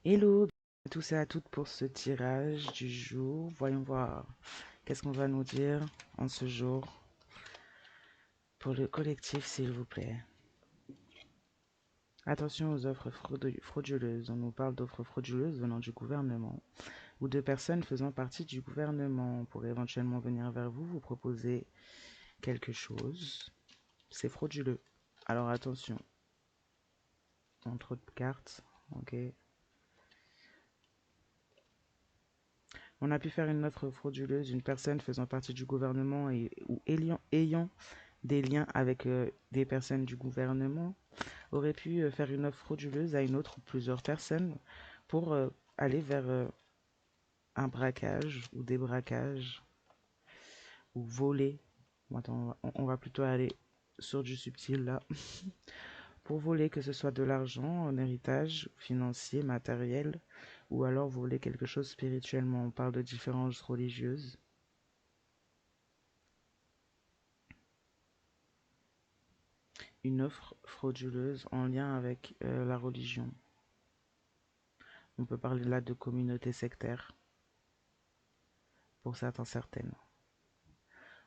Hello à tous et à toutes pour ce tirage du jour. Voyons voir qu'est-ce qu'on va nous dire en ce jour pour le collectif, s'il vous plaît. Attention aux offres frauduleuses. On nous parle d'offres frauduleuses venant du gouvernement ou de personnes faisant partie du gouvernement pour éventuellement venir vers vous, vous proposer quelque chose. C'est frauduleux. Alors attention. En trop de cartes. Ok. On a pu faire une offre frauduleuse, une personne faisant partie du gouvernement ou ayant des liens avec des personnes du gouvernement aurait pu faire une offre frauduleuse à une autre ou plusieurs personnes pour aller vers un braquage ou des braquages ou voler. Attends, on va plutôt aller sur du subtil là. Pour voler, que ce soit de l'argent, un héritage financier, matériel, ou alors voler quelque chose spirituellement. On parle de différences religieuses. Une offre frauduleuse en lien avec la religion. On peut parler là de communautés sectaires, pour certains, certaines.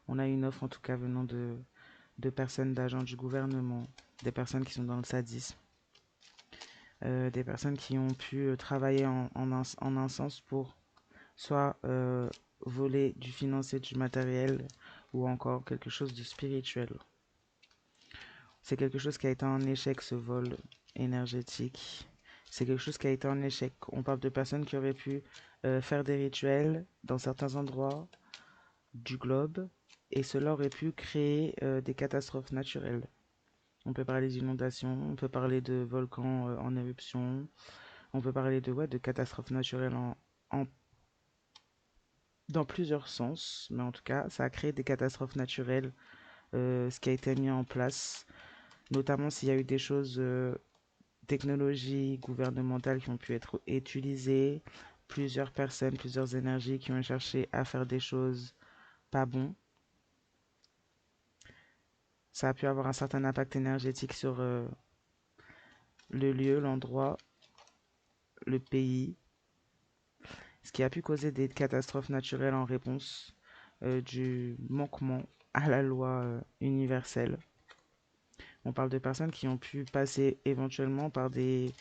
On a une offre en tout cas venant de personnes, d'agents du gouvernement, des personnes qui sont dans le sadisme, des personnes qui ont pu travailler en un sens pour soit voler du financier, du matériel, ou encore quelque chose de spirituel. C'est quelque chose qui a été un échec, ce vol énergétique. C'est quelque chose qui a été un échec. On parle de personnes qui auraient pu faire des rituels dans certains endroits du globe et cela aurait pu créer des catastrophes naturelles. On peut parler d'inondations, on peut parler de volcans en éruption, on peut parler de catastrophes naturelles en- dans plusieurs sens, mais en tout cas, ça a créé des catastrophes naturelles, ce qui a été mis en place, notamment s'il y a eu des choses, technologies gouvernementales qui ont pu être utilisées, plusieurs personnes, plusieurs énergies qui ont cherché à faire des choses pas bon. Ça a pu avoir un certain impact énergétique sur le lieu, l'endroit, le pays, ce qui a pu causer des catastrophes naturelles en réponse du manquement à la loi universelle. On parle de personnes qui ont pu passer éventuellement par des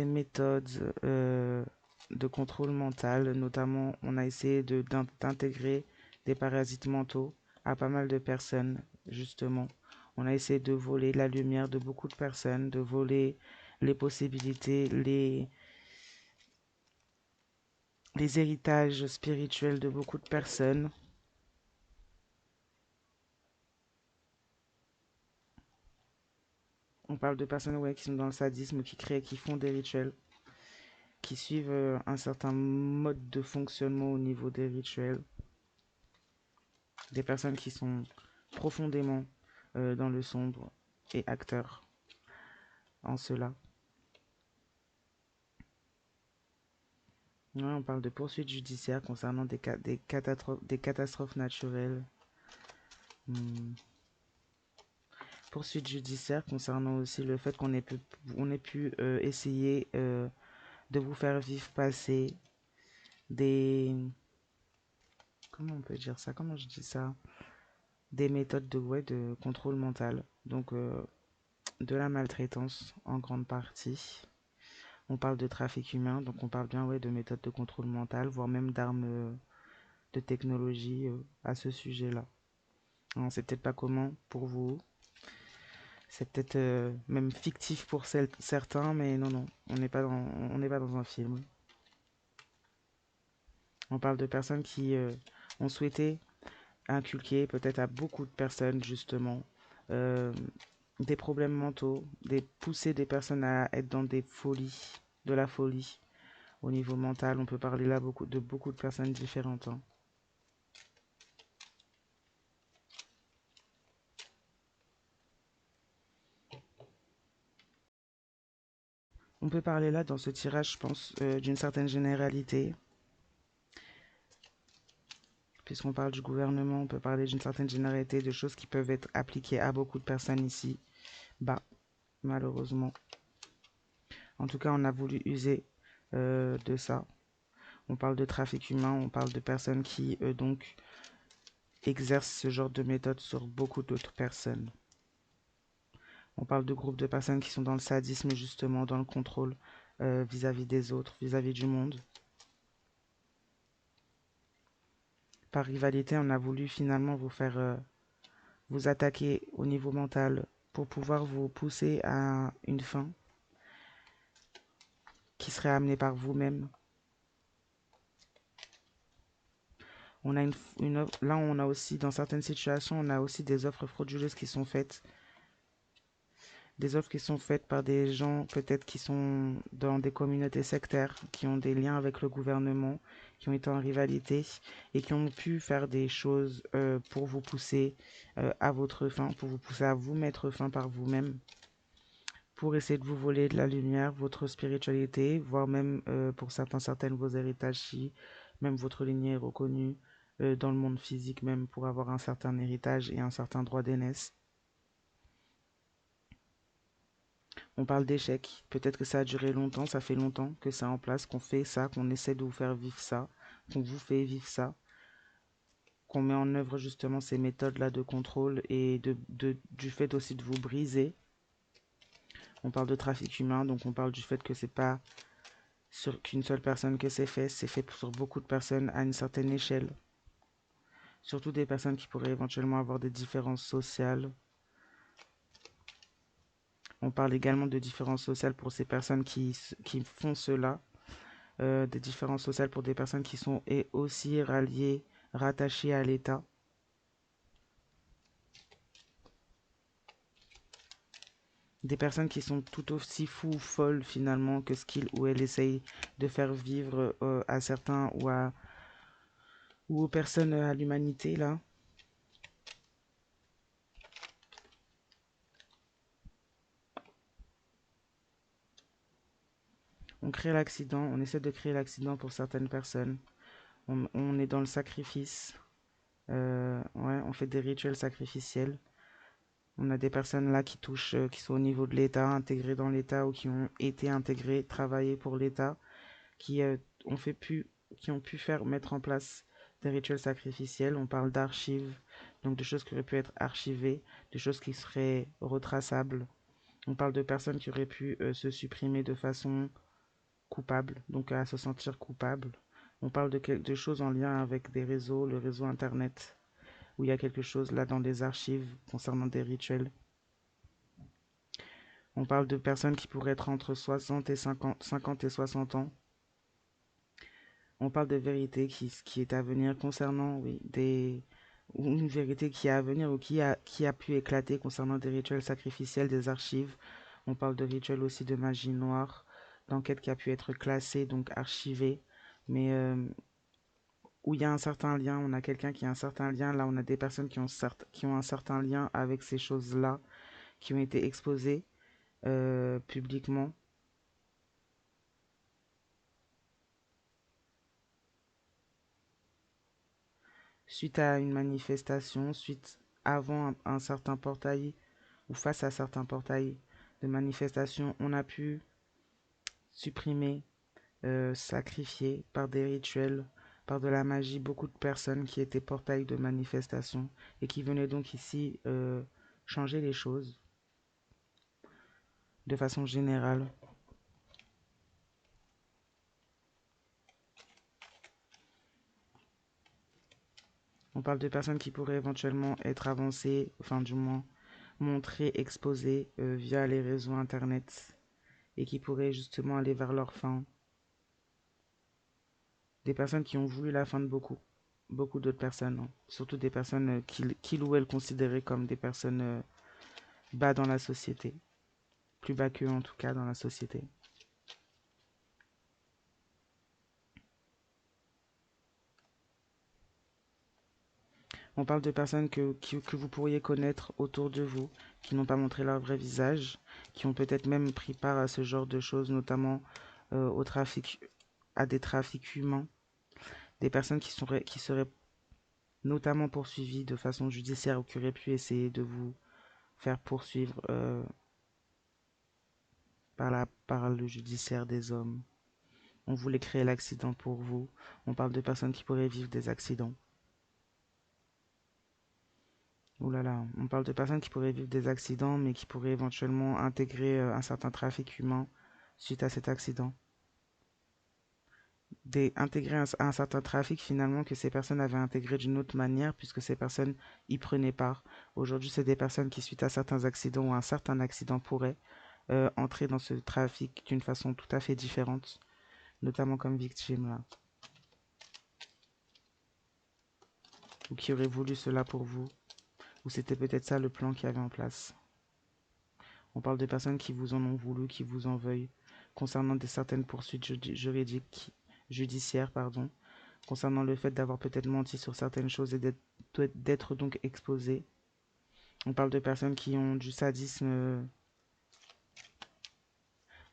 méthodes de contrôle mental. Notamment, on a essayé d'intégrer des parasites mentaux à pas mal de personnes, justement. On a essayé de voler la lumière de beaucoup de personnes, de voler les possibilités, les héritages spirituels de beaucoup de personnes. On parle de personnes ouais, qui sont dans le sadisme, qui créent, qui font des rituels, qui suivent un certain mode de fonctionnement au niveau des rituels. Des personnes qui sont profondément dans le sombre et acteurs en cela. Ouais, on parle de poursuites judiciaires concernant des catastrophes naturelles. Hmm. Poursuites judiciaires concernant aussi le fait on ait pu essayer de vous faire vivre passer des... Comment on peut dire ça? Comment je dis ça? Des méthodes de contrôle mental. Donc de la maltraitance en grande partie. On parle de trafic humain, donc on parle bien ouais, de méthodes de contrôle mental, voire même d'armes de technologie à ce sujet-là. C'est peut-être pas commun pour vous, c'est peut-être même fictif pour certains, mais non, non, on n'est pas dans un film. On parle de personnes qui ont souhaité inculquer peut-être à beaucoup de personnes justement euh, des problèmes mentaux, pousser des personnes à être dans des folies, de la folie. Au niveau mental, on peut parler là de beaucoup de personnes différentes, hein. On peut parler là dans ce tirage, je pense, d'une certaine généralité. Puisqu'on parle du gouvernement, on peut parler d'une certaine généralité de choses qui peuvent être appliquées à beaucoup de personnes ici. Bah, malheureusement. En tout cas, on a voulu user de ça. On parle de trafic humain, on parle de personnes qui, donc, exercent ce genre de méthode sur beaucoup d'autres personnes. On parle de groupes de personnes qui sont dans le sadisme, justement, dans le contrôle vis-à-vis des autres, vis-à-vis du monde. Par rivalité, on a voulu finalement vous faire vous attaquer au niveau mental pour pouvoir vous pousser à une fin qui serait amenée par vous-même. On a là, on a aussi, dans certaines situations, on a aussi des offres frauduleuses qui sont faites. Des offres qui sont faites par des gens peut-être qui sont dans des communautés sectaires, qui ont des liens avec le gouvernement, qui ont été en rivalité et qui ont pu faire des choses pour vous pousser à votre fin, pour vous pousser à vous mettre fin par vous-même, pour essayer de vous voler de la lumière, votre spiritualité, voire même pour certaines vos héritages si même votre lignée est reconnue dans le monde physique même pour avoir un certain héritage et un certain droit d'aînesse. On parle d'échec. Peut-être que ça a duré longtemps, ça fait longtemps que c'est en place, qu'on fait ça, qu'on essaie de vous faire vivre ça, qu'on vous fait vivre ça, qu'on met en œuvre justement ces méthodes-là de contrôle et du fait aussi de vous briser. On parle de trafic humain, donc on parle du fait que c'est pas sur qu'une seule personne que c'est fait sur beaucoup de personnes à une certaine échelle. Surtout des personnes qui pourraient éventuellement avoir des différences sociales. On parle également de différences sociales pour ces personnes qui font cela. Des différences sociales pour des personnes qui sont et aussi rattachées à l'État. Des personnes qui sont tout aussi fous ou folles finalement que ce qu'il ou elle essaye de faire vivre à certains ou aux personnes à l'humanité là. On crée l'accident, on essaie de créer l'accident pour certaines personnes. On est dans le sacrifice. Ouais, on fait des rituels sacrificiels. On a des personnes là qui touchent, qui sont au niveau de l'État, intégrées dans l'État ou qui ont été intégrées, travaillées pour l'État, qui, ont fait pu, qui ont pu faire mettre en place des rituels sacrificiels. On parle d'archives, donc de choses qui auraient pu être archivées, de choses qui seraient retraçables. On parle de personnes qui auraient pu se supprimer de façon coupable, donc à se sentir coupable. On parle de choses en lien avec des réseaux, le réseau Internet, où il y a quelque chose là dans les archives concernant des rituels. On parle de personnes qui pourraient être entre 60 et 50 et 60 ans. On parle de vérité qui est à venir concernant, oui, ou une vérité qui est à venir ou qui a pu éclater concernant des rituels sacrificiels, des archives. On parle de rituels aussi de magie noire, d'enquêtes qui a pu être classée, donc archivée, mais où il y a un certain lien, on a quelqu'un qui a un certain lien, là on a des personnes qui ont un certain lien avec ces choses-là, qui ont été exposées publiquement. Suite à une manifestation, avant un certain portail ou face à certains portails de manifestation, on a pu supprimer, sacrifier par des rituels, par de la magie, beaucoup de personnes qui étaient portails de manifestation et qui venaient donc ici changer les choses de façon générale. On parle de personnes qui pourraient éventuellement être avancées, enfin du moins montrées, exposées via les réseaux internet et qui pourraient justement aller vers leur fin. Des personnes qui ont voulu la fin de beaucoup d'autres personnes, hein. Surtout des personnes qu'ils ou elles considéraient comme des personnes bas dans la société, plus bas qu'eux en tout cas dans la société. On parle de personnes que vous pourriez connaître autour de vous, qui n'ont pas montré leur vrai visage, qui ont peut-être même pris part à ce genre de choses, notamment au trafic, à des trafics humains, des personnes qui seraient notamment poursuivies de façon judiciaire ou qui auraient pu essayer de vous faire poursuivre par le judiciaire des hommes. On voulait créer l'accident pour vous. On parle de personnes qui pourraient vivre des accidents. Ouh là là, on parle de personnes qui pourraient vivre des accidents, mais qui pourraient éventuellement intégrer un certain trafic humain suite à cet accident. Intégrer un certain trafic finalement que ces personnes avaient intégré d'une autre manière puisque ces personnes y prenaient part. Aujourd'hui, c'est des personnes qui, suite à certains accidents ou un certain accident, pourraient entrer dans ce trafic d'une façon tout à fait différente, notamment comme victime là, ou qui auraient voulu cela pour vous, ou c'était peut-être ça le plan qu'il y avait en place. On parle de personnes qui vous en ont voulu, qui vous en veuillent, concernant certaines poursuites judiciaires, pardon, concernant le fait d'avoir peut-être menti sur certaines choses et d'être donc exposé. On parle de personnes qui ont du sadisme,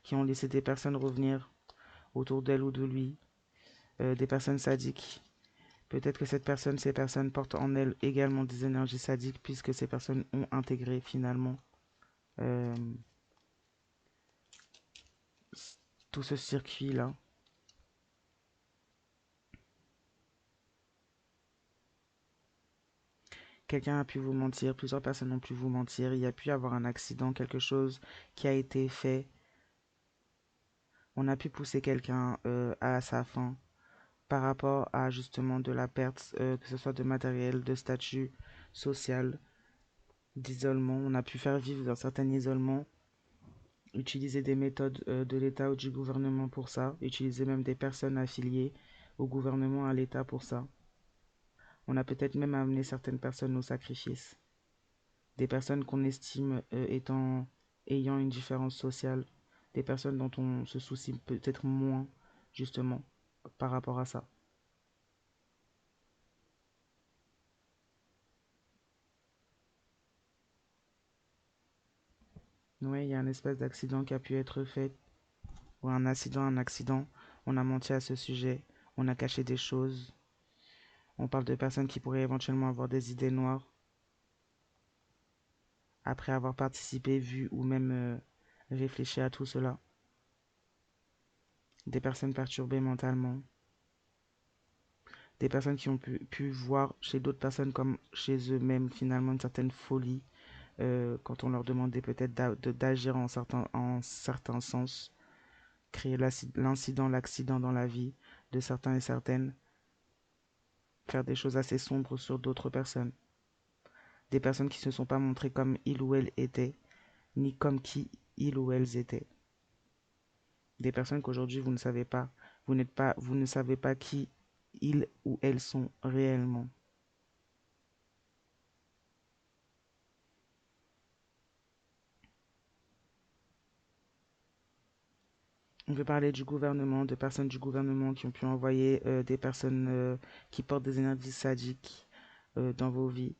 qui ont laissé des personnes revenir autour d'elle ou de lui, des personnes sadiques. Peut-être que ces personnes portent en elles également des énergies sadiques puisque ces personnes ont intégré finalement euh, tout ce circuit-là. Quelqu'un a pu vous mentir, plusieurs personnes ont pu vous mentir, il y a pu avoir un accident, quelque chose qui a été fait. On a pu pousser quelqu'un à sa fin par rapport à justement de la perte, que ce soit de matériel, de statut social, d'isolement. On a pu faire vivre un certain isolement, utiliser des méthodes de l'État ou du gouvernement pour ça, utiliser même des personnes affiliées au gouvernement, à l'État pour ça. On a peut-être même amené certaines personnes au sacrifice. Des personnes qu'on estime ayant une différence sociale, des personnes dont on se soucie peut-être moins, justement, par rapport à ça. Oui, il y a un espèce d'accident qui a pu être fait, ou un accident. On a menti à ce sujet, on a caché des choses. On parle de personnes qui pourraient éventuellement avoir des idées noires après avoir participé, vu ou même réfléchi à tout cela. Des personnes perturbées mentalement, des personnes qui ont pu voir chez d'autres personnes comme chez eux-mêmes finalement une certaine folie quand on leur demandait peut-être d'agir en certains sens, créer l'incident, l'accident dans la vie de certains et certaines, faire des choses assez sombres sur d'autres personnes. Des personnes qui ne se sont pas montrées comme il ou elles étaient, ni comme qui ils ou elles étaient. Des personnes qu'aujourd'hui vous ne savez pas, vous ne savez pas qui ils ou elles sont réellement. On peut parler du gouvernement, de personnes du gouvernement qui ont pu envoyer des personnes qui portent des énergies sadiques dans vos vies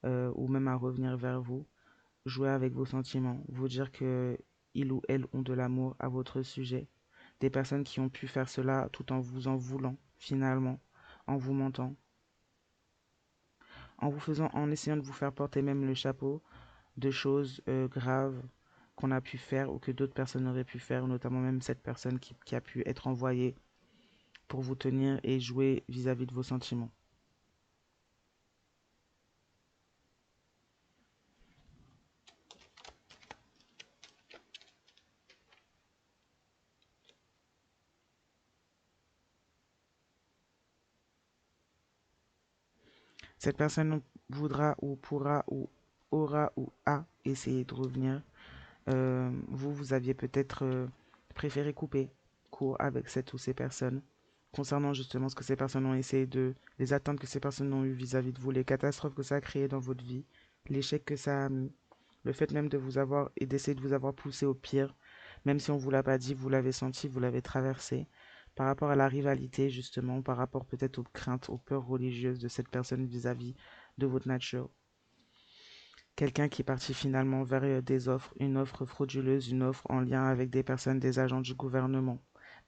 ou même à revenir vers vous, jouer avec vos sentiments, vous dire que ils ou elles ont de l'amour à votre sujet. Des personnes qui ont pu faire cela tout en vous en voulant, finalement, en vous mentant, en essayant de vous faire porter même le chapeau de choses graves qu'on a pu faire ou que d'autres personnes auraient pu faire, notamment même cette personne qui a pu être envoyée pour vous tenir et jouer vis-à-vis de vos sentiments. Cette personne voudra ou pourra ou aura ou a essayé de revenir. Vous aviez peut-être préféré couper court avec cette ou ces personnes concernant justement ce que ces personnes ont essayé les attentes que ces personnes ont eues vis-à-vis de vous, les catastrophes que ça a créées dans votre vie, l'échec que ça a mis, le fait même de vous avoir et d'essayer de vous avoir poussé au pire, même si on vous l'a pas dit, vous l'avez senti, vous l'avez traversé, par rapport à la rivalité justement, par rapport peut-être aux craintes, aux peurs religieuses de cette personne vis-à-vis de votre nature. Quelqu'un qui est parti finalement vers des offres, une offre frauduleuse, une offre en lien avec des personnes, des agents du gouvernement,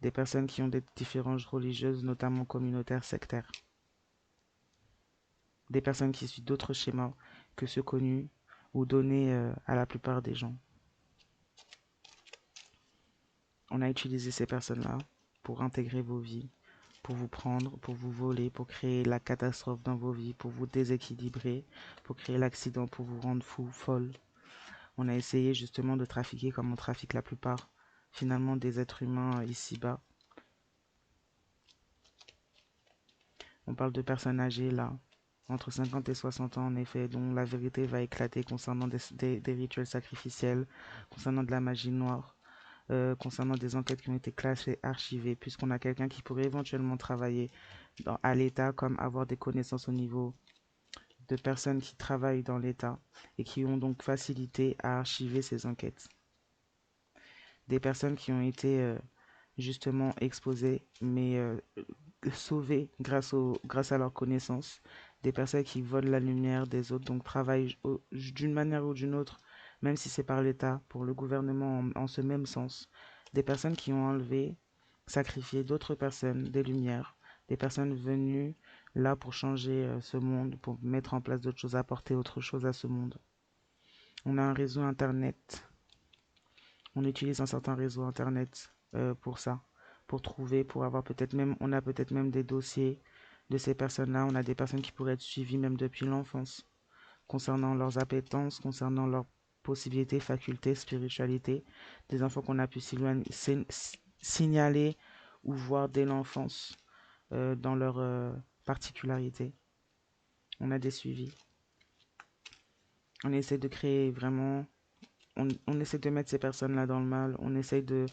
des personnes qui ont des différences religieuses, notamment communautaires, sectaires, des personnes qui suivent d'autres schémas que ceux connus ou donnés à la plupart des gens. On a utilisé ces personnes-là pour intégrer vos vies, pour vous prendre, pour vous voler, pour créer la catastrophe dans vos vies, pour vous déséquilibrer, pour créer l'accident, pour vous rendre fou, folle. On a essayé justement de trafiquer comme on trafique la plupart, finalement, des êtres humains ici-bas. On parle de personnes âgées là, entre 50 et 60 ans en effet, dont la vérité va éclater concernant des rituels sacrificiels, concernant de la magie noire, concernant des enquêtes qui ont été classées, archivées, puisqu'on a quelqu'un qui pourrait éventuellement travailler à l'État, comme avoir des connaissances au niveau de personnes qui travaillent dans l'État et qui ont donc facilité à archiver ces enquêtes. Des personnes qui ont été justement exposées, mais sauvées grâce à leurs connaissances. Des personnes qui volent la lumière des autres, donc travaillent d'une manière ou d'une autre, même si c'est par l'État, pour le gouvernement en ce même sens. Des personnes qui ont enlevé, sacrifié d'autres personnes, des lumières, des personnes venues là pour changer ce monde, pour mettre en place d'autres choses, apporter autre chose à ce monde. On a un réseau Internet. On utilise un certain réseau Internet pour ça, pour trouver, pour avoir peut-être même, on a peut-être même des dossiers de ces personnes-là. On a des personnes qui pourraient être suivies même depuis l'enfance, concernant leurs appétences, concernant leurs possibilités, facultés, spiritualité. Des enfants qu'on a pu signaler ou voir dès l'enfance dans leurs particularités. On a des suivis. On essaie de créer vraiment, on essaie de mettre ces personnes-là dans le mal, on essaie de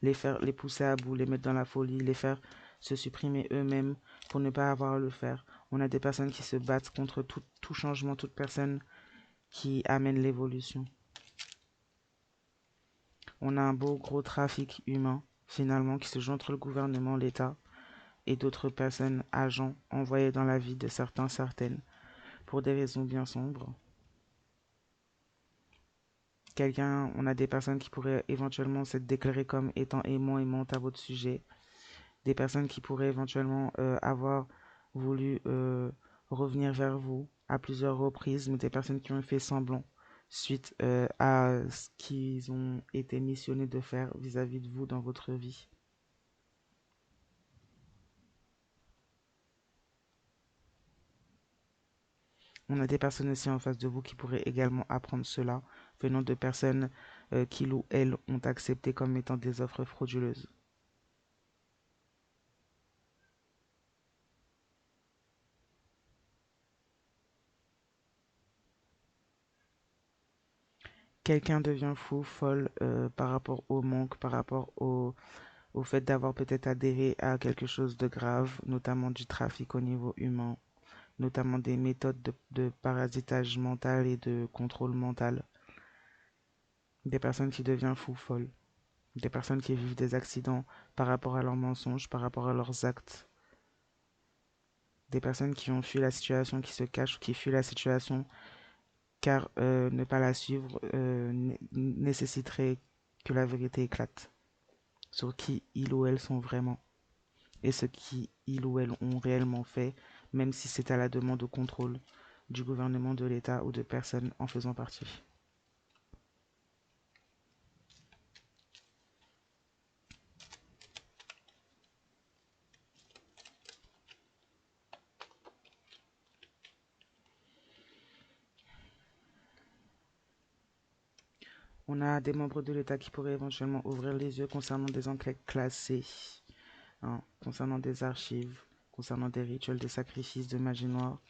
les pousser à bout, les mettre dans la folie, les faire se supprimer eux-mêmes pour ne pas avoir à le faire. On a des personnes qui se battent contre tout changement, toute personne qui amène l'évolution. On a un beau gros trafic humain, finalement, qui se joue entre le gouvernement, l'État et d'autres personnes, agents, envoyés dans la vie de certains, certaines, pour des raisons bien sombres. On a des personnes qui pourraient éventuellement se déclarer comme étant aimant à votre sujet. Des personnes qui pourraient éventuellement avoir voulu revenir vers vous à plusieurs reprises, mais des personnes qui ont fait semblant suite à ce qu'ils ont été missionnés de faire vis-à-vis de vous dans votre vie. On a des personnes aussi en face de vous qui pourraient également apprendre cela, venant de personnes qui ou elles ont accepté comme étant des offres frauduleuses. Quelqu'un devient fou, folle par rapport au manque, par rapport au fait d'avoir peut-être adhéré à quelque chose de grave, notamment du trafic au niveau humain, notamment des méthodes de parasitage mental et de contrôle mental. Des personnes qui deviennent fous, folles. Des personnes qui vivent des accidents par rapport à leurs mensonges, par rapport à leurs actes. Des personnes qui ont fui la situation, qui se cachent, qui fuient la situation, car ne pas la suivre nécessiterait que la vérité éclate sur qui ils ou elles sont vraiment et ce qu'ils ou elles ont réellement fait, même si c'est à la demande au contrôle du gouvernement, de l'État ou de personnes en faisant partie. On a des membres de l'État qui pourraient éventuellement ouvrir les yeux concernant des enquêtes classées, hein, concernant des archives, concernant des rituels, des sacrifices de magie noire,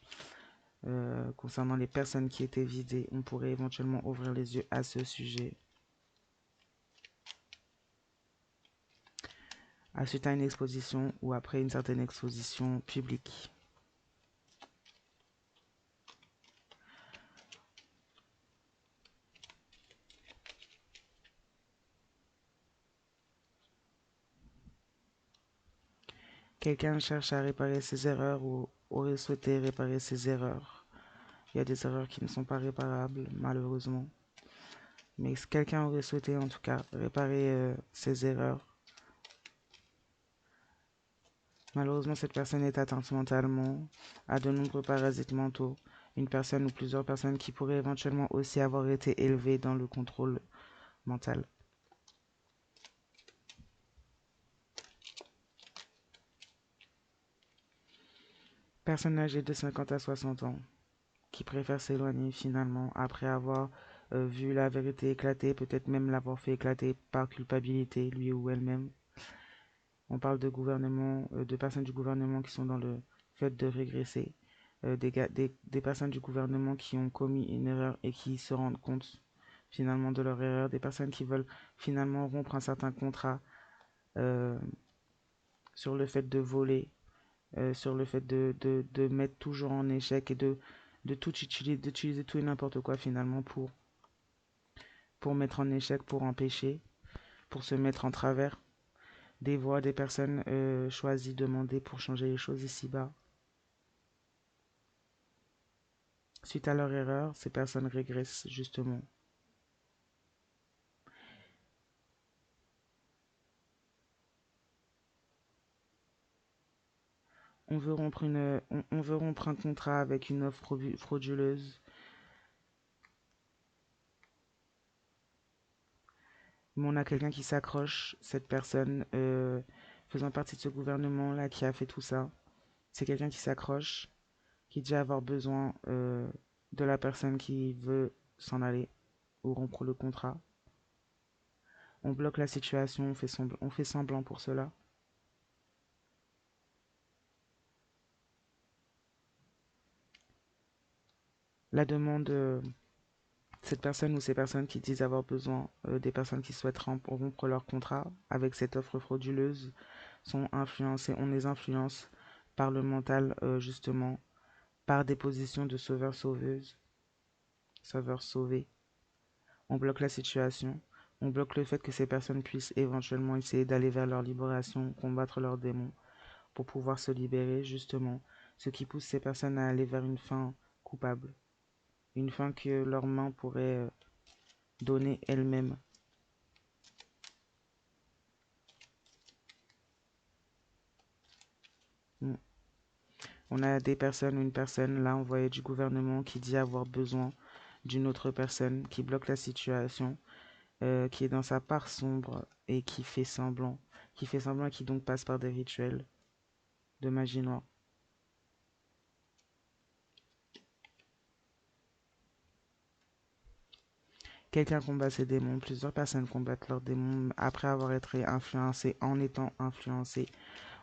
concernant les personnes qui étaient visées. On pourrait éventuellement ouvrir les yeux à ce sujet. Suite à une exposition ou après une certaine exposition publique. Quelqu'un cherche à réparer ses erreurs ou aurait souhaité réparer ses erreurs. Il y a des erreurs qui ne sont pas réparables, malheureusement. Mais quelqu'un aurait souhaité en tout cas réparer ses erreurs. Malheureusement, cette personne est atteinte mentalement, a de nombreux parasites mentaux, une personne ou plusieurs personnes qui pourraient éventuellement aussi avoir été élevées dans le contrôle mental. Personne âgée de 50 à 60 ans qui préfère s'éloigner finalement après avoir vu la vérité éclater, peut-être même l'avoir fait éclater par culpabilité, lui ou elle-même. On parle de gouvernement, de personnes du gouvernement qui sont dans le fait de régresser, des personnes du gouvernement qui ont commis une erreur et qui se rendent compte finalement de leur erreur, des personnes qui veulent finalement rompre un certain contrat euh, sur le fait de voler, sur le fait de mettre toujours en échec et de tout utiliser, d'utiliser tout et n'importe quoi finalement pour mettre en échec, pour empêcher, pour se mettre en travers des voix des personnes choisies, demandées pour changer les choses ici-bas. Suite à leur erreur, ces personnes régressent justement. On veut rompre un contrat avec une offre frauduleuse. Mais on a quelqu'un qui s'accroche, cette personne faisant partie de ce gouvernement-là qui a fait tout ça. C'est quelqu'un qui s'accroche, qui dit avoir besoin de la personne qui veut s'en aller ou rompre le contrat. On bloque la situation, on fait semblant pour cela. La demande, cette personne ou ces personnes qui disent avoir besoin des personnes qui souhaitent rompre leur contrat avec cette offre frauduleuse sont influencées, on les influence par le mental justement, par des positions de sauveur-sauveuse, sauveur-sauvé. On bloque la situation, on bloque le fait que ces personnes puissent éventuellement essayer d'aller vers leur libération, combattre leurs démons pour pouvoir se libérer justement, ce qui pousse ces personnes à aller vers une fin coupable, une fin que leurs mains pourraient donner elles-mêmes. Mm. On a des personnes ou une personne là envoyée du gouvernement qui dit avoir besoin d'une autre personne, qui bloque la situation, qui est dans sa part sombre et qui fait semblant et qui donc passe par des rituels de magie noire. Quelqu'un combat ses démons, plusieurs personnes combattent leurs démons après avoir été influencées, en étant influencées.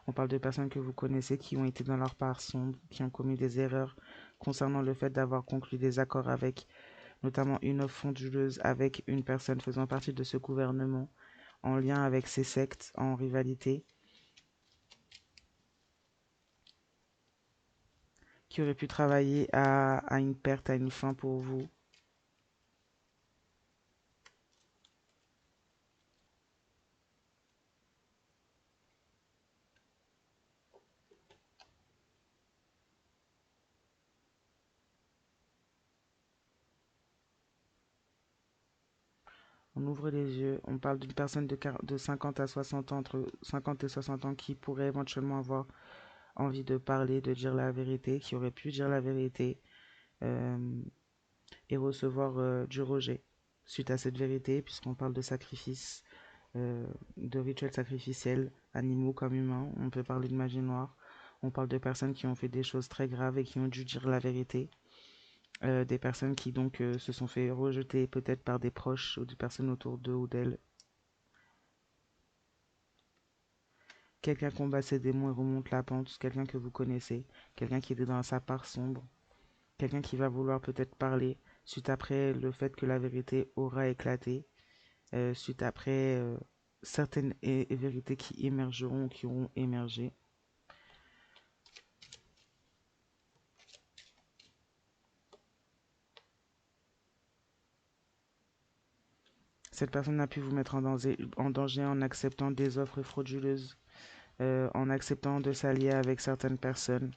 On parle de personnes que vous connaissez qui ont été dans leur part sombre, qui ont commis des erreurs concernant le fait d'avoir conclu des accords avec notamment une offre frauduleuse avec une personne faisant partie de ce gouvernement, en lien avec ces sectes, en rivalité, qui aurait pu travailler à une perte, à une fin pour vous. On ouvre les yeux, on parle d'une personne de 50 à 60 ans, entre 50 et 60 ans, qui pourrait éventuellement avoir envie de parler, de dire la vérité, qui aurait pu dire la vérité euh, et recevoir du rejet suite à cette vérité, puisqu'on parle de sacrifice, de rituels sacrificiels, animaux comme humains. On peut parler de magie noire. On parle de personnes qui ont fait des choses très graves et qui ont dû dire la vérité. Des personnes qui donc se sont fait rejeter peut-être par des proches ou des personnes autour d'eux ou d'elles. Quelqu'un combat ses démons et remonte la pente, quelqu'un que vous connaissez, quelqu'un qui était dans sa part sombre, quelqu'un qui va vouloir peut-être parler suite après le fait que la vérité aura éclaté, suite après certaines vérités qui émergeront ou qui auront émergé. Cette personne a pu vous mettre en danger en acceptant des offres frauduleuses, en acceptant de s'allier avec certaines personnes,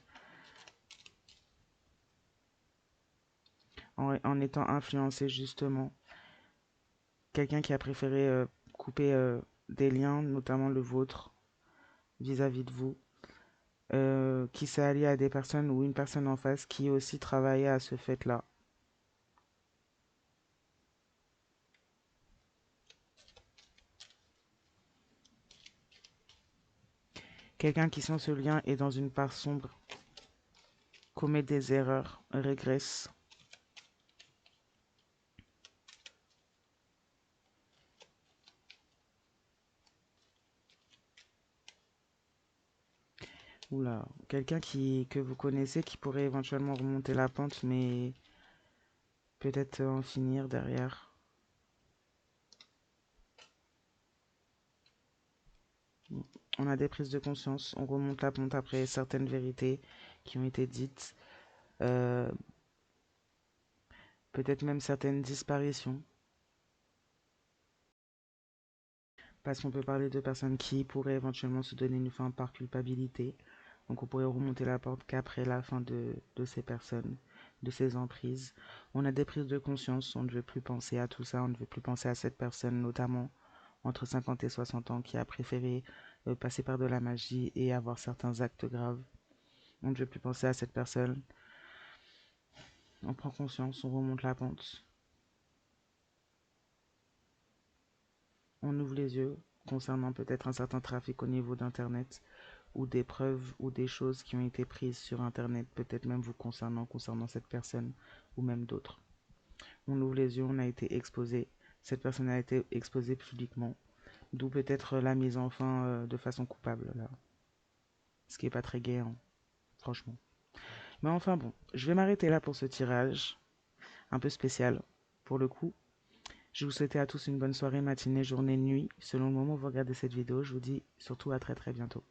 en étant influencé justement. Quelqu'un qui a préféré couper des liens, notamment le vôtre, vis-à-vis de vous, qui s'est allié à des personnes ou une personne en face qui aussi travaillait à ce fait-là. Quelqu'un qui sent ce lien est dans une part sombre commet des erreurs, régresse. Oula, quelqu'un que vous connaissez qui pourrait éventuellement remonter la pente, mais peut-être en finir derrière. On a des prises de conscience, on remonte la pente après certaines vérités qui ont été dites, euh, peut-être même certaines disparitions, parce qu'on peut parler de personnes qui pourraient éventuellement se donner une fin par culpabilité. Donc on pourrait remonter la pente qu'après la fin de ces personnes, de ces emprises. On a des prises de conscience, on ne veut plus penser à tout ça, on ne veut plus penser à cette personne, notamment entre 50 et 60 ans, qui a préféré passer par de la magie et avoir certains actes graves. On ne veut plus penser à cette personne. On prend conscience, on remonte la pente. On ouvre les yeux concernant peut-être un certain trafic au niveau d'Internet ou des preuves ou des choses qui ont été prises sur Internet, peut-être même vous concernant cette personne ou même d'autres. On ouvre les yeux, on a été exposé. Cette personne a été exposée publiquement, d'où peut-être la mise en fin de façon coupable, là. Ce qui est pas très gai, hein, franchement. Mais enfin bon, je vais m'arrêter là pour ce tirage, un peu spécial, pour le coup. Je vous souhaite à tous une bonne soirée, matinée, journée, nuit, selon le moment où vous regardez cette vidéo. Je vous dis surtout à très très bientôt.